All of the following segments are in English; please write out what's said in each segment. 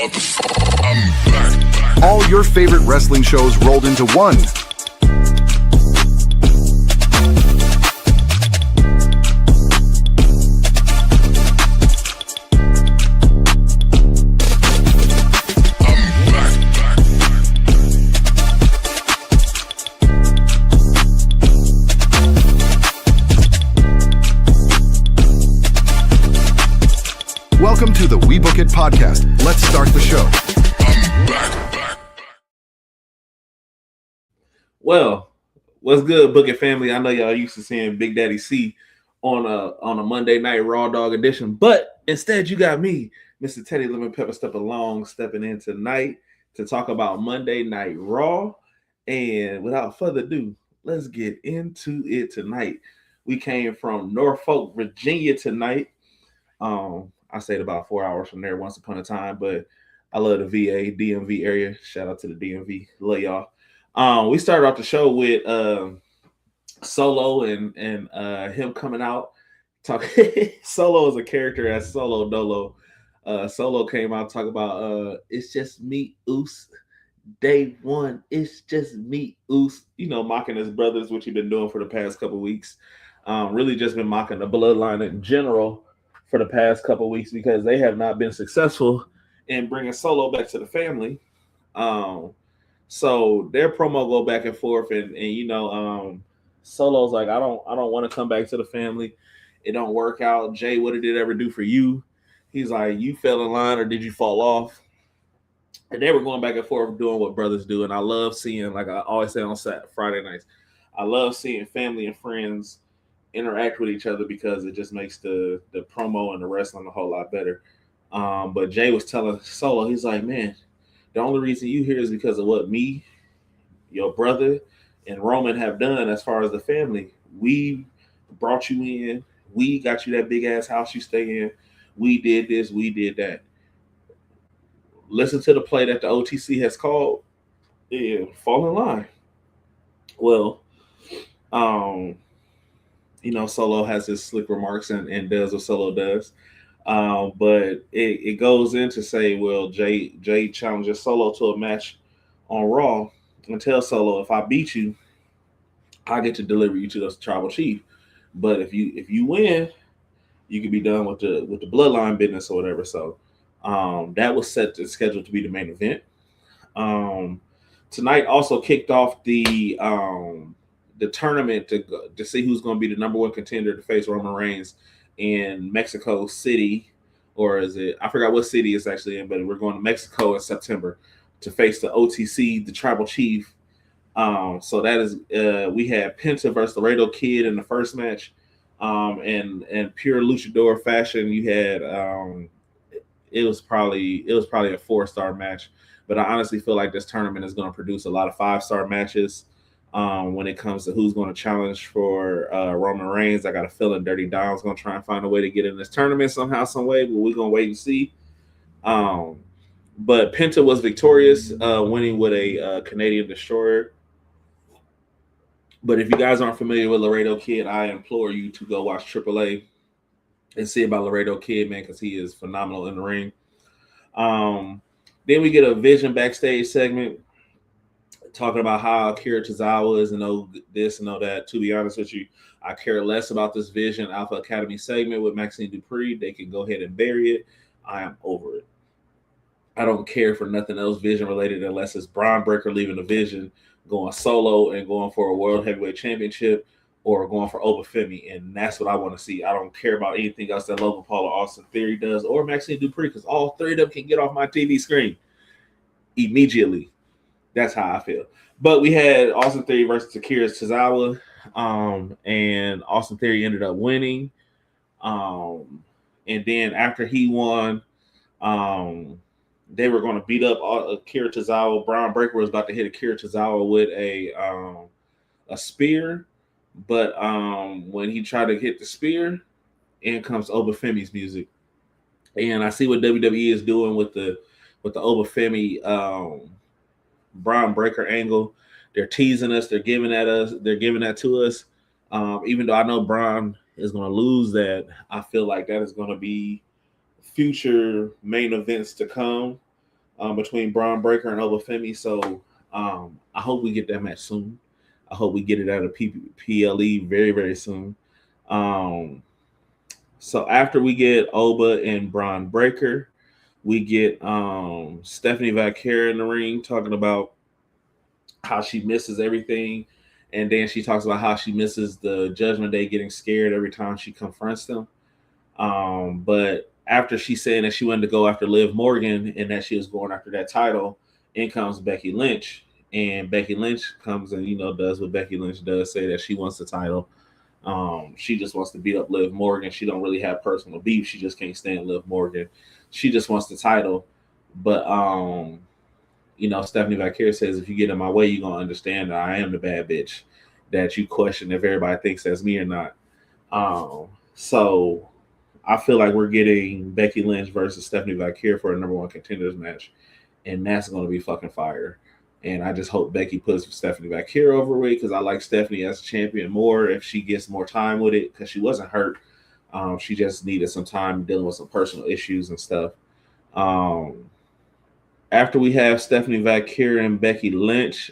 I'm back. All your favorite wrestling shows rolled into one. Welcome to the We Book It podcast. Let's start the show. Well, what's good, Book It family? I know y'all used to seeing Big Daddy C on a Monday Night RAW Dogg edition, but instead you got me, Mr. Teddy Lemon Pepper stepping in tonight to talk about Monday Night RAW. And without further ado, let's get into it tonight. We came from Norfolk, Virginia tonight. I stayed about 4 hours from there once upon a time, but I love the VA, DMV area. Shout out to the DMV. Love y'all. We started off the show with Solo and him coming out. Solo is a character as Solo Dolo. Solo came out talking about it's just me, Oos. Day one, it's just me, Oos. You know, mocking his brothers, which he's been doing for the past couple of weeks. Really just been mocking the bloodline in general for the past couple of weeks because they have not been successful in bringing Solo back to the family. So their promo go back and forth, and you know, Solo's like, I don't want to come back to the family. It don't work out. Jay, what did it ever do for you? He's like, you fell in line or did you fall off? And they were going back and forth doing what brothers do. And I love seeing, like I always say on Friday nights, I love seeing family and friends interact with each other because it just makes the promo and the wrestling a whole lot better. But Jay was telling Solo, he's like, man, the only reason you here is because of what me, your brother, and Roman have done as far as the family. We brought you in. We got you that big ass house you stay in. We did this. We did that. Listen to the play that the OTC has called. Yeah, fall in line. Well, you know, Solo has his slick remarks and does what Solo does. But it goes in to say, well, Jay challenges Solo to a match on Raw and tells Solo, if I beat you, I get to deliver you to the tribal chief. But if you win, you can be done with the bloodline business or whatever. So that was scheduled to be the main event. Tonight also kicked off the tournament to see who's going to be the number one contender to face Roman Reigns in Mexico City, or is it? I forgot what city it's actually in, but we're going to Mexico in September to face the OTC, the Tribal Chief. So that is we had Penta versus Laredo Kid in the first match, and pure luchador fashion. You had it was probably a 4-star match, but I honestly feel like this tournament is going to produce a lot of 5-star matches. When it comes to who's going to challenge for Roman Reigns, I got a feeling Dirty Dom's going to try and find a way to get in this tournament somehow, some way, but we're going to wait and see. But Penta was victorious, winning with a Canadian Destroyer. But if you guys aren't familiar with Laredo Kid, I implore you to go watch AAA and see about Laredo Kid, man, because he is phenomenal in the ring. Then we get a Vision backstage segment talking about how Akira Tozawa is and this and all that. To be honest with you, I care less about this Vision Alpha Academy segment with Maxine Dupree. They can go ahead and bury it. I am over it. I don't care for nothing else Vision related unless it's Braun Breaker leaving the Vision, going solo and going for a World Heavyweight Championship, or going for Obafemi, and that's what I want to see. I don't care about anything else that Logan Paul or Austin Theory does or Maxine Dupree, because all three of them can get off my TV screen immediately. That's how I feel. But we had Austin Theory versus Akira Tozawa, and Austin Theory ended up winning. And then after he won, they were going to beat up Akira Tozawa. Braun Breaker was about to hit Akira Tozawa with a spear, but when he tried to hit the spear, in comes Obafemi's music. And I see what WWE is doing with the Obafemi Braun Breaker angle. They're teasing us. They're giving that to us. Even though I know Braun is going to lose that, I feel like that is going to be future main events to come. between Braun Breaker and Obafemi. So I hope we get that match soon. I hope we get it out of PLE very, very soon. So after we get Oba and Braun Breaker, we get Stephanie Vaquer in the ring talking about how she misses everything. And then she talks about how she misses the Judgment Day, getting scared every time she confronts them. But after she said that she wanted to go after Liv Morgan and that she was going after that title, in comes Becky Lynch. And Becky Lynch comes and, does what Becky Lynch does, say that she wants the title. She just wants to beat up Liv Morgan. She don't really have personal beef. She just can't stand Liv Morgan. She just wants the title. But, Stephanie Vaquer says, if you get in my way, you're going to understand that I am the bad bitch that you question if everybody thinks that's me or not. So I feel like we're getting Becky Lynch versus Stephanie Vaquer for a number one contenders match. And that's going to be fucking fire. And I just hope Becky puts Stephanie Vaquer over with, because I like Stephanie as a champion more if she gets more time with it, because she wasn't hurt. She just needed some time dealing with some personal issues and stuff. After we have Stephanie Vaquer and Becky Lynch,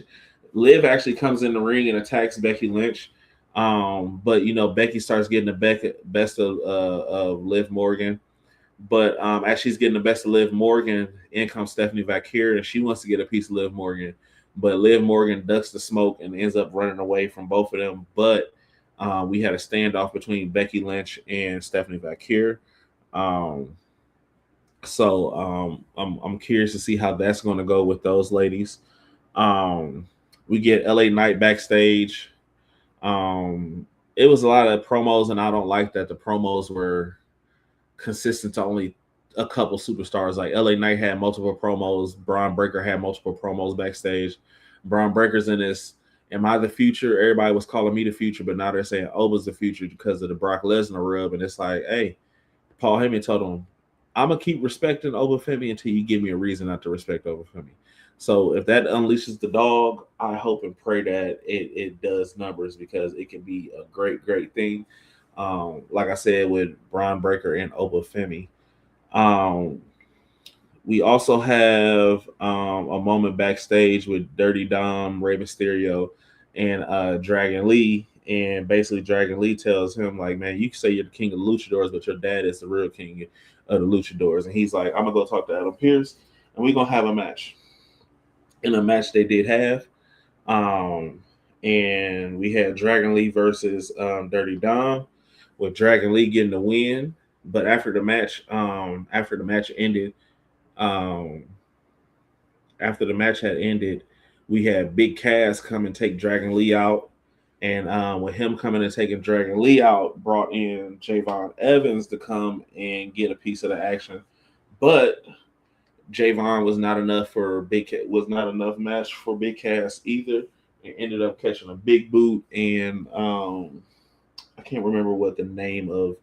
Liv actually comes in the ring and attacks Becky Lynch. But Becky starts getting the best of Liv Morgan. But as she's getting the best of Liv Morgan, in comes Stephanie Vaquer, and she wants to get a piece of Liv Morgan. But Liv Morgan ducks the smoke and ends up running away from both of them. But we had a standoff between Becky Lynch and Stephanie Vaquer. So I'm curious to see how that's going to go with those ladies. We get LA Knight backstage. It was a lot of promos, and I don't like that the promos were consistent to only a couple superstars. Like LA Knight had multiple promos. Braun Breaker had multiple promos backstage. Braun Breaker's in this, am I the future? Everybody was calling me the future, but now they're saying Oba's the future because of the Brock Lesnar rub. And it's like, hey, Paul Heyman told him, I'm going to keep respecting Obafemi until you give me a reason not to respect Obafemi. So if that unleashes the dog, I hope and pray that it does numbers, because it can be a great, great thing. Like I said, with Braun Breaker and Obafemi. We also have a moment backstage with Dirty Dom, Rey Mysterio, and Dragon Lee. And basically Dragon Lee tells him, like, man, you can say you're the king of the luchadors, but your dad is the real king of the luchadors. And he's like, I'm going to go talk to Adam Pearce, and we're going to have a match. In a match they did have. And we had Dragon Lee versus Dirty Dom, with Dragon Lee getting the win. But after the match had ended, we had Big Cass come and take Dragon Lee out. And with him coming and taking Dragon Lee out, brought in Javon Evans to come and get a piece of the action. But Javon was not enough match for Big Cass either. And ended up catching a big boot. And I can't remember what the name of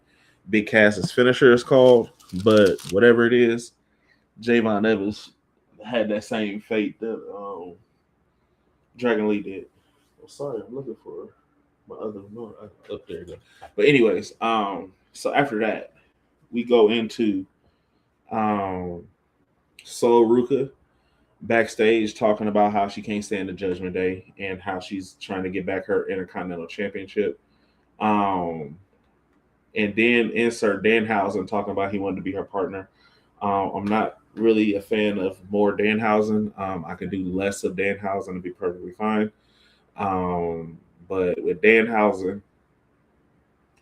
Big Cass's finisher is called, but whatever it is, Javon Evans had that same fate that Dragon Lee did. Oh, sorry, I'm looking for my other note up there. But anyways, so after that, we go into Sol Ruka backstage talking about how she can't stand the Judgment Day and how she's trying to get back her Intercontinental Championship. And then insert Danhausen talking about he wanted to be her partner. I'm not really a fan of more Danhausen. I could do less of Danhausen and be perfectly fine. But with Danhausen,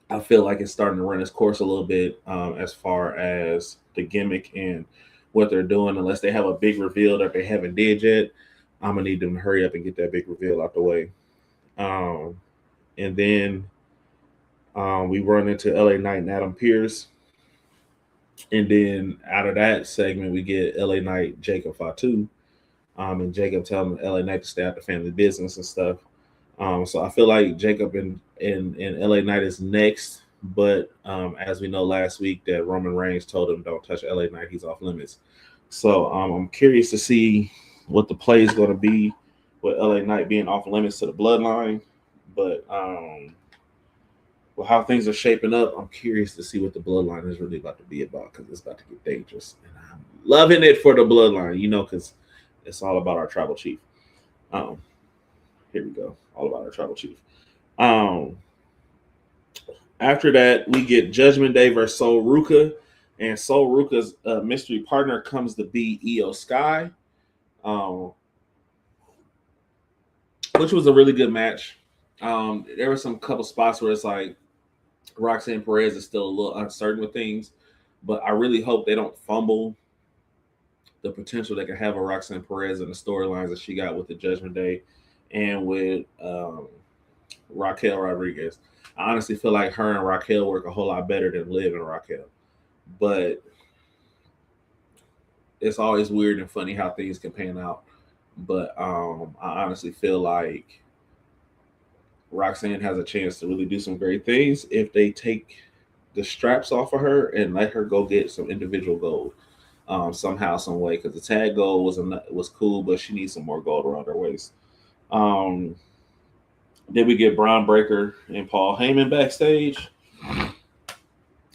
I feel like it's starting to run its course a little bit as far as the gimmick and what they're doing. Unless they have a big reveal that they haven't did yet, I'm going to need them to hurry up and get that big reveal out the way. And then we run into LA Knight and Adam Pearce. And then out of that segment, we get LA Knight, Jacob Fatu. And Jacob telling LA Knight to stay out the family business and stuff. So I feel like Jacob and LA Knight is next. But as we know last week, that Roman Reigns told him, don't touch LA Knight, he's off limits. So I'm curious to see what the play is going to be with LA Knight being off limits to the bloodline. But Well, how things are shaping up, I'm curious to see what the bloodline is really about to be about because it's about to get dangerous. And I'm loving it for the bloodline, because it's all about our tribal chief. Um, Here we go. All about our tribal chief. Um, After that, we get Judgment Day versus Sol Ruka. And Sol Ruka's mystery partner comes to be Io Sky, um, which was a really good match. There were some couple spots where it's like Roxanne Perez is still a little uncertain with things, but I really hope they don't fumble the potential they can have a Roxanne Perez and the storylines that she got with the Judgment Day and with Raquel Rodriguez. I honestly feel like her and Raquel work a whole lot better than Liv and Raquel. But it's always weird and funny how things can pan out. But I honestly feel like Roxanne has a chance to really do some great things if they take the straps off of her and let her go get some individual gold somehow, some way. Because the tag gold was cool, but she needs some more gold around her waist. Then we get Braun Breaker and Paul Heyman backstage.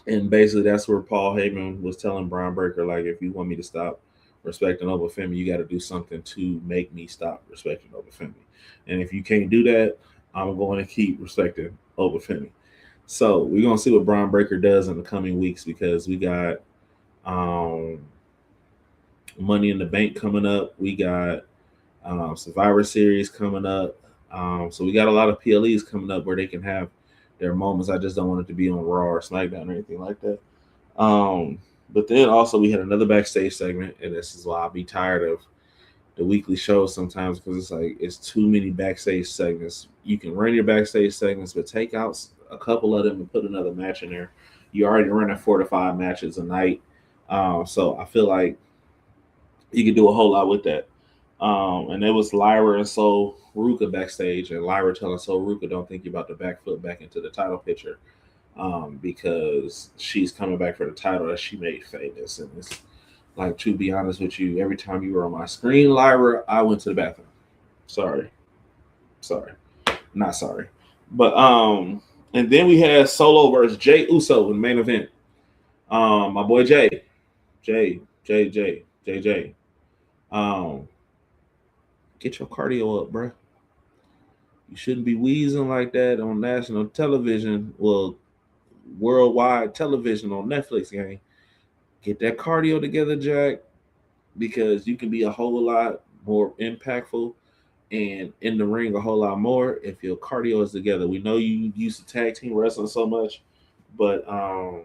And basically that's where Paul Heyman was telling Braun Breaker, like, if you want me to stop respecting Oba Femi, you got to do something to make me stop respecting Oba Femi. And if you can't do that, I'm going to keep respecting Oba Femi. So we're going to see what Braun Breaker does in the coming weeks because we got Money in the Bank coming up. We got Survivor Series coming up. So we got a lot of PLEs coming up where they can have their moments. I just don't want it to be on Raw or SmackDown or anything like that. But then also we had another backstage segment, and this is why I'll be tired of the weekly shows sometimes because it's like it's too many backstage segments. You can run your backstage segments, but take out a couple of them and put another match in there. You're already running 4 to 5 matches a night. So I feel like you can do a whole lot with that. And it was Lyra and Sol Ruka backstage, and Lyra telling Sol Ruka, don't think you're about to backflip back into the title picture because she's coming back for the title that she made famous. And it's like, to be honest with you, every time you were on my screen, Lyra, I went to the bathroom. Sorry. Not sorry. But and then we had Solo versus Jay Uso in the main event. My boy Jay. Get your cardio up, bro. You shouldn't be wheezing like that on national television. Well, worldwide television on Netflix, gang. Get that cardio together, Jack, because you can be a whole lot more impactful and in the ring a whole lot more if your cardio is together. We know you used to tag team wrestling so much, but I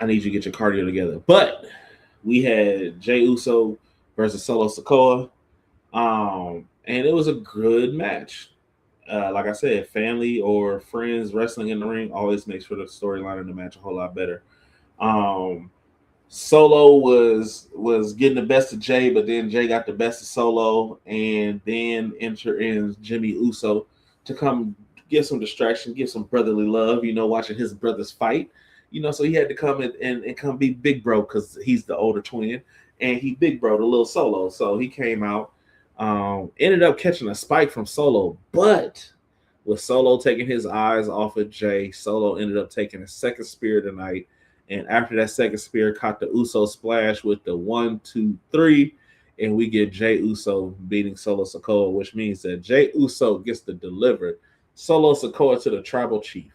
need you to get your cardio together. But we had Jey Uso versus Solo Sikoa, and it was a good match. Like I said, family or friends wrestling in the ring always makes for the storyline in the match a whole lot better. Solo was getting the best of Jay, but then Jay got the best of Solo, and then enter in Jimmy Uso to come give some distraction, give some brotherly love, watching his brothers fight. So he had to come and come be big bro because he's the older twin, and he big bro the little Solo. So he came out, ended up catching a spike from Solo, but with Solo taking his eyes off of Jay, Solo ended up taking a second spear tonight. And after that second spear, caught the Uso splash with the 1, 2, 3, and we get Jey Uso beating Solo Sikoa, which means that Jey Uso gets to deliver Solo Sikoa to the tribal chief.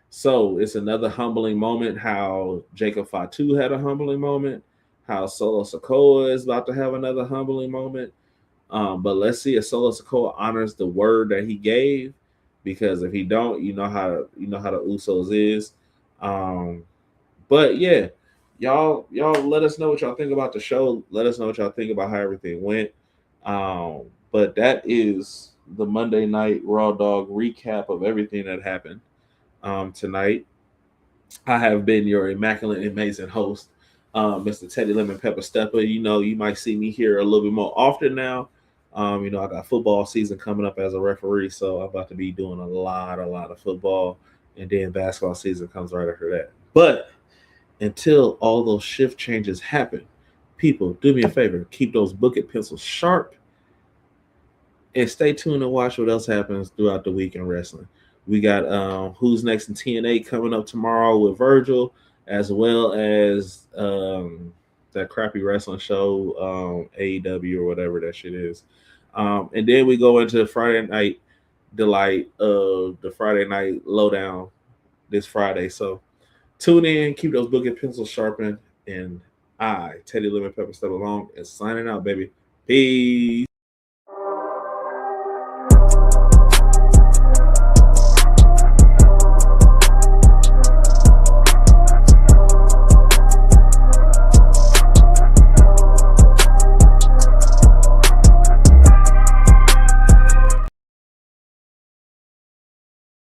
So it's another humbling moment, how Jacob Fatu had a humbling moment, how Solo Sikoa is about to have another humbling moment. But let's see if Solo Sikoa honors the word that he gave, because if he don't, you know how the Usos is. But yeah, y'all let us know what y'all think about the show. Let us know what y'all think about how everything went. But that is the Monday Night Raw Dogg recap of everything that happened tonight. I have been your immaculate, amazing host, Mr. Teddy Lemon Pepper Stepper. You might see me here a little bit more often now. I got football season coming up as a referee, so I'm about to be doing a lot of football, and then basketball season comes right after that. But until all those shift changes happen, people, do me a favor, keep those bucket pencils sharp And stay tuned and watch what else happens throughout the week in wrestling. We got Who's Next in TNA coming up tomorrow with Virgil, as well as that crappy wrestling show, AEW or whatever that shit is. And then we go into Friday Night Delight of the Friday Night Lowdown this Friday. So tune in, keep those book and pencils sharpened, and I, Teddy Lemon Pepper Step Along, is signing out, baby. Peace.